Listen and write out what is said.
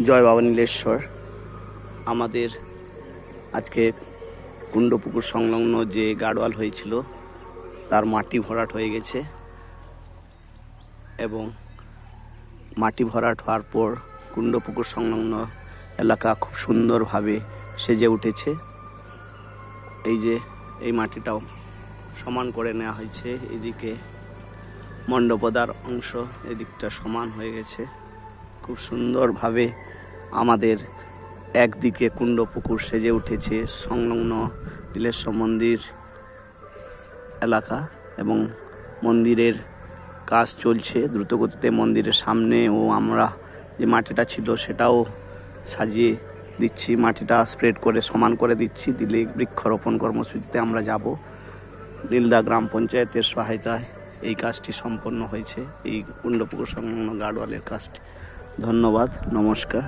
জয় বাবা নীলেশ্বর। আমাদের আজকে কুণ্ডপুকুর সংলগ্ন যে গাড়োয়াল হয়েছিল তার মাটি ভরাট হয়ে গেছে এবং মাটি ভরাট হওয়ার পর কুণ্ডপুকুর সংলগ্ন এলাকা খুব সুন্দরভাবে সেজে উঠেছে। এই যে এই মাটিটাও সমান করে নেওয়া হয়েছে, এদিকে মণ্ডপদার অংশ এদিকটা সমান হয়ে গেছে। খুব সুন্দরভাবে আমাদের একদিকে কুণ্ডপুকুর সেজে উঠেছে, সংলগ্ন নীলেশ্বর মন্দির এলাকা এবং মন্দিরের কাজ চলছে দ্রুতগতিতে। মন্দিরের সামনেও আমরা যে মাটিটা ছিল সেটাও সাজিয়ে দিচ্ছি, মাটিটা স্প্রেড করে সমান করে দিচ্ছি, দিলে বৃক্ষরোপণ কর্মসূচিতে আমরা যাব। নীলদা গ্রাম পঞ্চায়েতের সহায়তায় এই কাজটি সম্পন্ন হয়েছে, এই কুণ্ডপুকুর সংলগ্ন গার্ডওয়ালের কাজটি। ধন্যবাদ, নমস্কার।